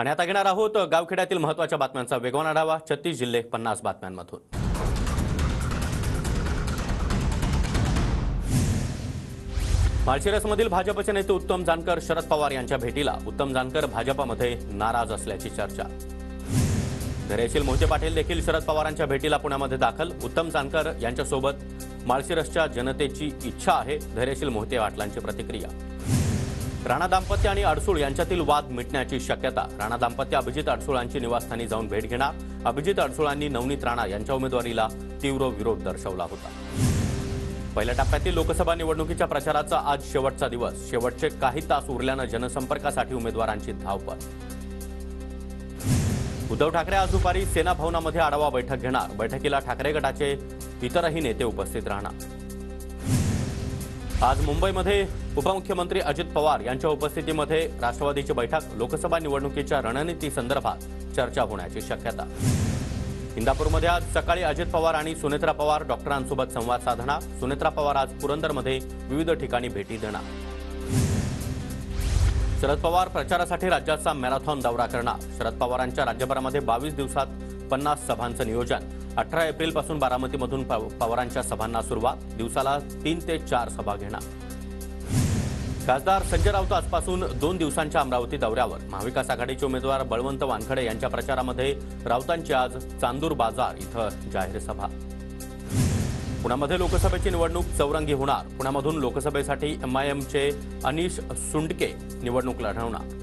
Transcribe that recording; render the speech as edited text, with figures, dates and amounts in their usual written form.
आणि आता घेणार आहोत गावखेड्यातील महत्त्वाच्या बातम्यांचा वेगवान आढावा 36 जिल्हे 50 बातम्यांमधून। माळशिरसमधील भाजपचे नेते उत्तम जानकर शरद पवार यांच्या भेटीला। उत्तम जानकर भाजपमध्ये नाराज असल्याची चर्चा। धैर्यशील मोहिते पाटील देखील शरद पवारांच्या भेटीला पुण्यामध्ये दाखल। उत्तम जानकर यांच्यासोबत माळशिरसच्या जनतेची इच्छा आहे, धैर्यशील मोहिते पाटलांची प्रतिक्रिया। राणा दाम्पत्य आणि अडसूळ यांच्यातील वाद मिटण्याची शक्यता। राणा दाम्पत्य अभिजित अडसूळांची निवासस्थानी जाऊन भेट घेणार। अभिजित अडसूळांनी नवनीत राणा यांच्या उमेदवारीला तीव्र विरोध दर्शवला होता। पहिल्या टप्प्यातील लोकसभा निवडणुकीच्या प्रचाराचा आज शेवटचा दिवस। शेवटचे काही तास उरल्यानं जनसंपर्कासाठी उमेदवारांची धावपळ। उद्धव ठाकरे आज दुपारी सेना भवनामध्ये आढावा बैठक घेणार। बैठकीला ठाकरे गटाचे इतरही नेते उपस्थित राहणार। आज मुंबईमध्ये उपमुख्यमंत्री अजित पवार यांच्या उपस्थितीमध्ये राष्ट्रवादीची बैठक। लोकसभा निवडणुकीच्या रणनीती संदर्भात चर्चा होण्याची शक्यता। इंदापूरमध्ये आज सकाळी अजित पवार आणि सुनेत्रा पवार डॉक्टरांसोबत संवाद साधणार। सुनेत्रा पवार आज पुरंदरमध्ये विविध ठिकाणी भेटी देणार। शरद पवार प्रचारासाठी राज्याचा मॅरेथॉन दौरा करणार। शरद पवारांच्या राज्यभरामध्ये 22 दिवसात 50 सभांचं नियोजन। 18 एप्रिलपासून बारामतीमधून पवारांच्या सभांना सुरुवात। दिवसाला 3 ते 4 सभा घेणार। खासदार संजय राऊत आजपासून 2 दिवसांच्या अमरावती दौऱ्यावर। महाविकास आघाडीचे उमेदवार बळवंत वानखडे यांच्या प्रचारामध्ये राऊतांची आज चांदूर बाजार इथं जाहीर सभा। पुण्यामध्ये लोकसभेची निवडणूक चौरंगी होणार। पुण्यामधून लोकसभेसाठी एमआयएमचे अनिश सुंडके निवडणूक लढवणार।